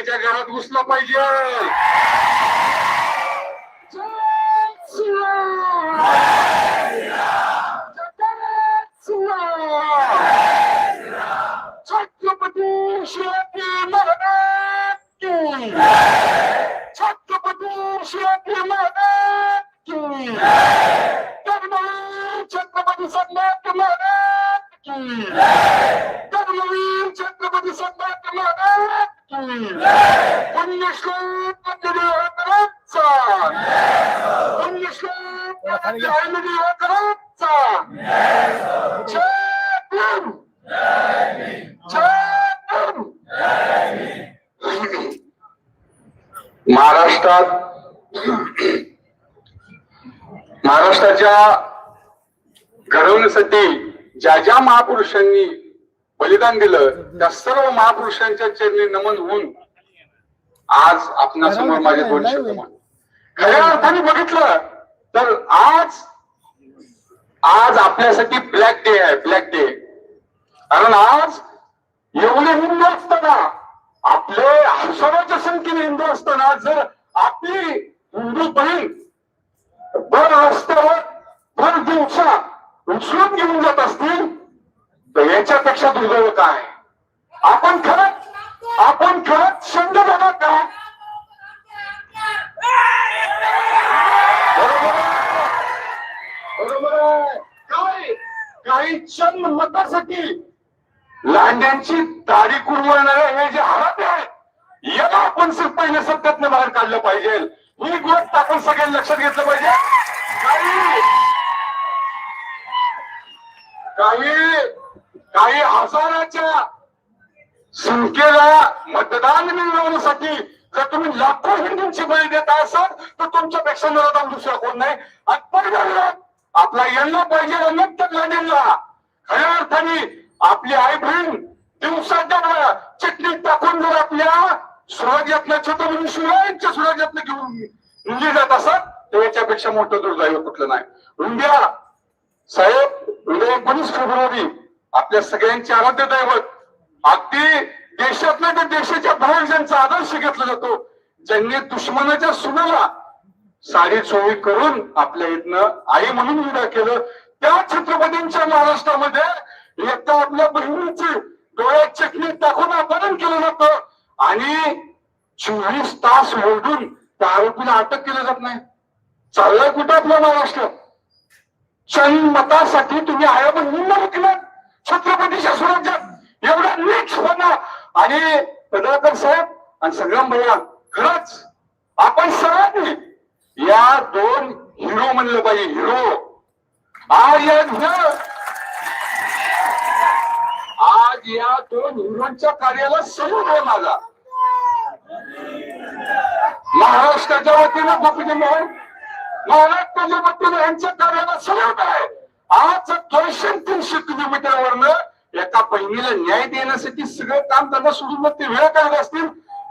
प्रत्येकाच्या घरात घुसला पाहिजे. छत्रपती शिवाजी महाराज की, छत्रपती शिवाजी महाराज की, धर्मवीर छत्रपती संभाजी महाराज की, धर्मवीर छत्रपती संभाजी महाराज की, पुण्यश्लोक देवकरांचा, पुण्यश्लोक देवकरांचा. जय भीम, जय भीम. महाराष्ट्राच्या घडवण्यासाठी ज्या ज्या महापुरुषांनी बलिदान दिलं त्या सर्व महापुरुषांच्या चरणी नमन होऊन आज आपणासमोर माझे दोन शब्द मांडतो. खऱ्या अर्थाने बघितलं तर आज आपल्यासाठी ब्लॅक डे आहे, ब्लॅक डे. कारण आज एवढे हिंदू असताना, आपले हजारोच्या संख्येने हिंदू असताना जर आपली हिंदू बहीण भर रस्त्यावर भर दिवसा उचलून घेऊन जात असतील तर याच्यापेक्षा दुर्दैव काय. आपण खरंच शंड झाला का. बरोबर आहे. काही चंद मतासाठी लांड्यांची दाढी कुरवणारे हे जे हराते आहेत याला आपण पहिल्या सत्यातनं बाहेर काढलं पाहिजे. ही गोष्ट आपण सगळ्यांनी लक्षात घेतलं पाहिजे. काही हजाराच्या संख्येला मतदान मिळवण्यासाठी जर तुम्ही लाखो हिंदूंची बळी देता असाल तर तुमच्यापेक्षा मला दुसरा कोण नाही. आपला यांना पाहिजे अनंत लांड्यांना. खऱ्या अर्थाने आपली आई बहीण दिवसाच्या चटणीत टाकून जर आपल्या स्वराज्यातल्या छत्रपती शिवरायांच्या स्वराज्यातलं घेऊन निघली जात असत तर याच्यापेक्षा मोठं दुर्दैव कुठलं नाही. उद्या साहेब, उद्या 19 फेब्रुवारी आपल्या सगळ्यांचे आराध्य दैवत, अगदी देशातल्या त्या देशाच्या बाहेर ज्यांचा आदर्श घेतला जातो, ज्यांनी दुश्मनाच्या सुनाला साडी चोळी करून आपल्या इथनं आई म्हणून विदा केलं, त्या छत्रपतींच्या महाराष्ट्रामध्ये एकदा आपल्या बहिणीची डोळ्यात चटणी टाकून अपहरण केलं जातं आणि 24 तास ओरडून त्या आरोपीला अटक केलं जात नाही. चाललंय कुठं आपलं महाराष्ट्र. चंद मतासाठी तुम्ही आया बहिणींना केलं छत्रपतीच्या स्वराज्यात. एवढा नीचपणा. आणि पदाकर साहेब आणि संग्राम भैया, खरंच आपण सर्वांनी या दोन हिरो म्हणलं पाहिजे. हिरो आज या दोन हिरोंच्या कार्याला सल्यूट आहे माझा. महाराष्ट्राच्या वतीनं गोपीजी मोहन, महाराष्ट्राच्या वतीनं यांच्या कार्याला सल्यूट आहे. आज 200-300 किलोमीटरवरनं एका बहिणीला न्याय देण्यासाठी सगळं काम त्यांना सोडून मग ते वेळ करत असतील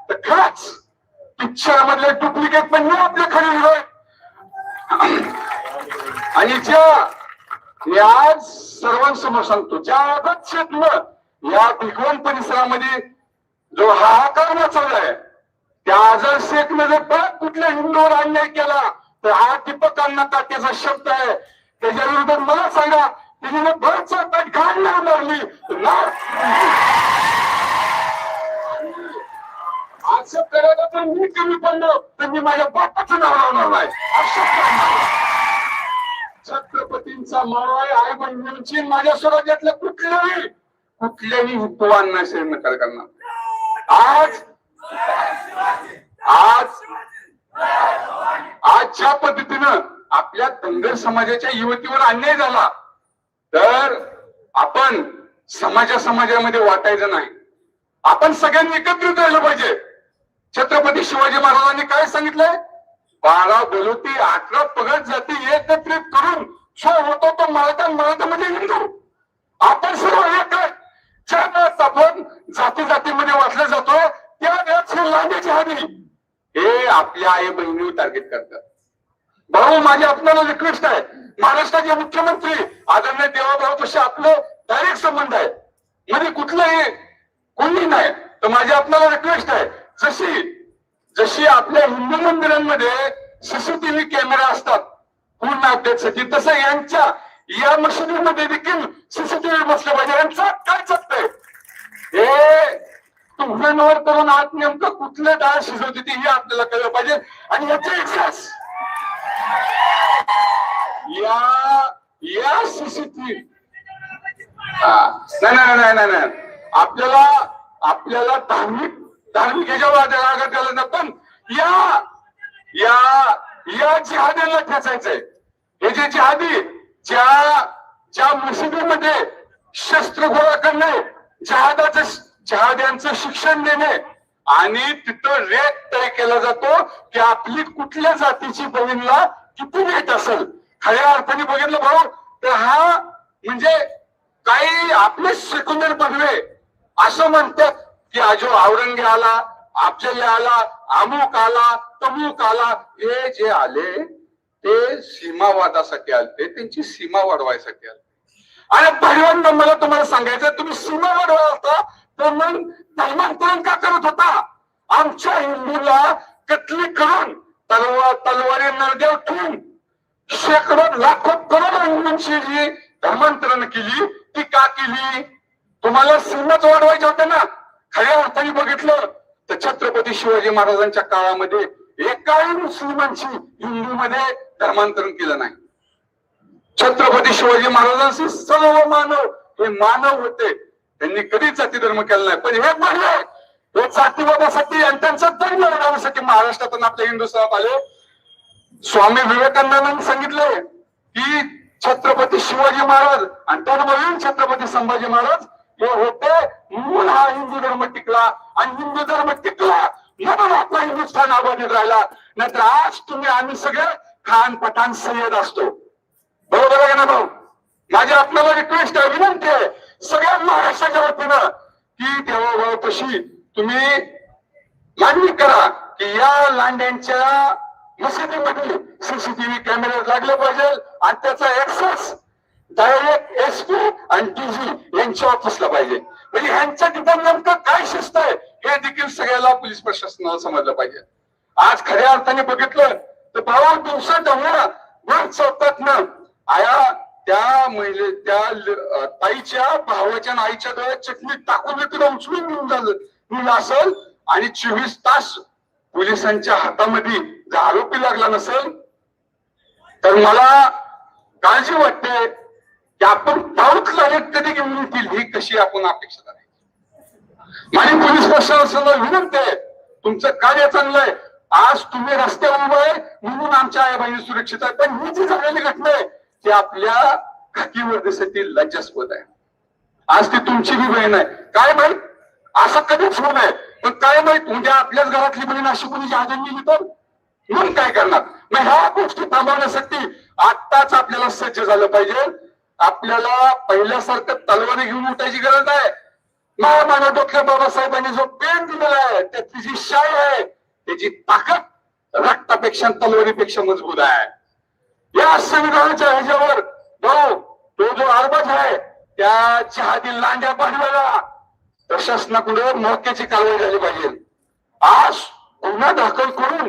तर खरंच पिक्चर मधले डुप्लिकेट पण नाही आपले खरे हिरो. आणि मी आज सर्वांसमोर सांगतो, ज्या अगच्छेतनं या भिगवण परिसरामध्ये जो हाहाकार मचवलाय, त्या आझाद शेखनं जर परत कुठल्या हिंदूवर अन्याय केला तर हा दीपकांना काट्याचा शब्द आहे. त्याच्या विरोधात मला सांगा, तिने भरचा पेट घालणार मारली असं करायला तर मी कमी पडलो तर मी माझ्या बापाचं नाव लावणार नाही. छत्रपतींचा माय आई बहिणींची माझ्या स्वराज्यातल्या कुठल्याही हिंदुवांना शेर नकार करणार. आज ज्या पद्धतीनं आपल्या धनगर समाजाच्या युवतीवर अन्याय झाला तर आपण समाजामध्ये वाटायचं नाही. आपण सगळ्यांनी एकत्रित राहिलं पाहिजे. छत्रपती शिवाजी महाराजांनी काय सांगितलंय, 12 बलुती 18 पगड जाती एकत्रित करून जो होतो तो मराठामध्ये हिंदू. आपण सर्व एक आहे. ज्या वेळेस आपण जातीमध्ये वाटलं जातो त्या वेळेस लांडीची हानी हे आपल्या आई बहिणीवर टार्गेट करतात. भाऊ, माझी आपल्याला रिक्वेस्ट आहे, महाराष्ट्राचे मुख्यमंत्री आदरणीय देवाभाऊपाशी आपलं डायरेक्ट संबंध आहे, मध्ये कुठलंही कोणी नाही, तर माझी आपल्याला रिक्वेस्ट आहे जशी जशी आपल्या हिंदू मंदिरांमध्ये सीसीटीव्ही कॅमेरा असतात पूर्ण अपडेटसाठी, तसं यांच्या या मशिदीमध्ये देखील सीसीटीव्ही बसले पाहिजे. यांचं काय चालतंय हे तुम्हाला करून आत नेमकं कुठले डाळ शिजवते ते हे आपल्याला कळलं पाहिजे. आणि याचे इतिहास या सीसीटीव्ही नाही आपल्याला धार्मिक ह्याच्यावर आघात घालत नाही, पण या जिहाद्यांना ठेचायचंय. हे जे जिहादी ज्या मशिदीमध्ये शस्त्र गोळा करणे, जहाद्यांचं शिक्षण देणे आणि तिथं रेट तय केला जातो की आपली कुठल्या जातीची बहीणला किती रेट असेल. खऱ्या अर्थाने बघितलं भाऊ तर हा म्हणजे काही आपले सेक्युलर पदवे असं म्हणतात की अजो औरंगे आला, अफजल आला, अमुक आला, तमुक आला. हे जे आले ते सीमावादासाठी आले, त्यांची सीमा वाढवायसाठी आले. आणि पहिल्यांदा मला तुम्हाला सांगायचं, तुम्ही सीमा वाढवा होता तर मग धर्मांतरण का करत होता? आमच्या हिंदूला कत्ली करून तलवारी नरदेव ठेवून शेकडो लाखो करोडो हिंदूंची जी धर्मांतरण केली ती का केली? तुम्हाला सीमाच वाढवायच्या होत्या ना. खऱ्या अर्थाने बघितलं तर छत्रपती शिवाजी महाराजांच्या काळामध्ये एकाही मुस्लिमांची हिंदूमध्ये धर्मांतरण केलं नाही. छत्रपती शिवाजी महाराजांशी सर्व मानव हे मानव होते, त्यांनी कधीच जाती धर्म केला नाही. पण हे म्हणले हे जातीवादासाठी आणि त्यांचा धर्म वाढवण्यासाठी महाराष्ट्रातून आपल्या हिंदुस्थानात आले. स्वामी विवेकानंदांनी सांगितले की छत्रपती शिवाजी महाराज आणि त्यानंतर छत्रपती संभाजी महाराज हे होते म्हणून हा हिंदू धर्म टिकला. आणि हिंदू धर्म टिकला म्हणून आपला हिंदुस्थान आबादीत राहिला. नाहीतर आज तुम्ही आम्ही सगळे खान पठाण सय्यद असतो. बरोबर आहे ना भाऊ? माझी आपल्याला रिक्वेस्ट आहे, विनंती आहे सगळ्या महाराष्ट्राच्या वतीनं की देवाभावापाशी तुम्ही मागणी करा की या लांड्यांच्या मशिदीमध्ये सीसीटीव्ही कॅमेरे लागले पाहिजे आणि त्याचा ऍक्सेस डायरेक्ट एसपी आणि डीजी यांच्या ऑफिसला पाहिजे. म्हणजे ह्यांच्या तिथं नेमकं काय शिस्त आहे हे देखील सगळ्याला पोलीस प्रशासनाला समजलं पाहिजे. आज खऱ्या अर्थाने बघितलं तर भाऊ दिवसा डोंगरा वर चौकातनं आया त्या ताईच्या भावाच्या आईच्या डोळ्यात चटणी टाकून तिला उचलून घेऊन असेल आणि 24 तास पोलिसांच्या हातामध्ये जर आरोपी लागला नसेल तर मला काळजी वाटते की आपण पाऊत लागत कधी घेऊन येतील ही कशी आपण अपेक्षा करायची. माझी पोलीस प्रशासनाला विनंती आहे, तुमचं कार्य चांगलं आहे. आज तुम्ही रस्त्यावर उभं आहे म्हणून आमच्या आई बहिणी सुरक्षित आहे, पण ही जी झालेली घटना आहे ती आपल्या खाकी वर्दीसाठी लज्जास्पद आहे. आज ती तुमची बी बहीण आहे. काय माहित असं कधीच होऊ नये, पण काय माहित उद्या आपल्याच घरातली बहीण अशी कोणी जहाजात गेली तर मग काय करणार? मग ह्या गोष्टी थांबवण्यासाठी आत्ताच आपल्याला सज्ज झालं पाहिजे. आपल्याला पहिल्यासारखं तलवारी घेऊन उठायची गरज नाही. माझ्या डोक्यात बाबासाहेबांनी जो पेन दिलेला आहे त्याची जी शाई आहे त्याची ताकद रक्तापेक्षा तलवारीपेक्षा मजबूत आहे. या संविधानाच्या ह्याच्यावर तो जो आरबाज आहे त्या जहादी लांड्या पाठवायला प्रशासनाकडे मोक्याची कारवाई झाली पाहिजे. आज गुन्हा दाखल करून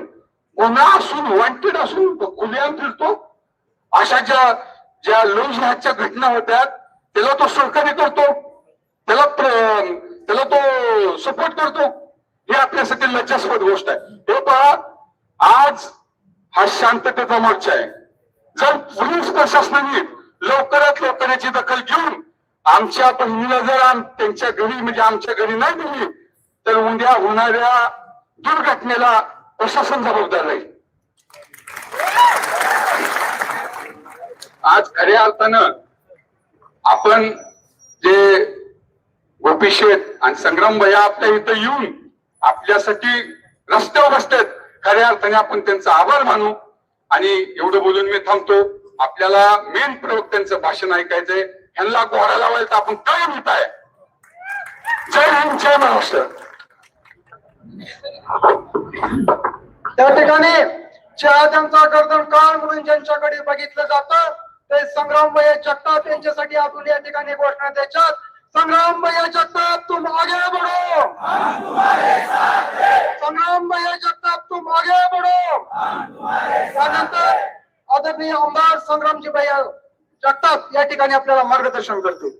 गुन्हा असून वॉन्टेड असून खुलेआम फिरतो अशा ज्या लोक जिहादच्या घटना होत्या त्याला तो सहकार्य करतो, त्याला तो सपोर्ट करतो. हे आपल्यासाठी लज्जास्पद गोष्ट आहे. हे पहा आज हा शांततेचा मोर्चा आहे. जर पोलीस प्रशासनाने लवकरात लवकर याची दखल घेऊन आमच्या बहिणीला जर त्यांच्या घरी म्हणजे आमच्या घरी नाही दिली तर उद्या होणाऱ्या दुर्घटनेला प्रशासन जबाबदार राहील. आज खऱ्या अर्थानं आपण जे गोपी शेठ आणि संग्राम भैया आपल्या इथं येऊन आपल्यासाठी रस्त्यावर बसतात, खऱ्या अर्थाने आपण त्यांचा आभार मानू. आणि एवढं बोलून मी थांबतो. आपल्याला मेन प्रवक्त्यांचं भाषण ऐकायचंय. ह्यांना गोळा लावायला तर आपण काय म्हणत आहे. जय हिंद, जय महाराष्ट्र. त्या ठिकाणी शहाद्यांचा गर्दन काळ म्हणून ज्यांच्याकडे बघितलं जातं ते संग्राम भैया जगताप यांच्यासाठी आपण या ठिकाणी घोषणा द्यायच्यात. संग्राम भैया जगताप तुम आगे बढ़ो, संग्राम भैया जगताप तुम आगे बढ़ो। त्यानंतर आदरणीय आमदार संग्रामजी भैया जगताप या ठिकाणी आपल्याला मार्गदर्शन करतील.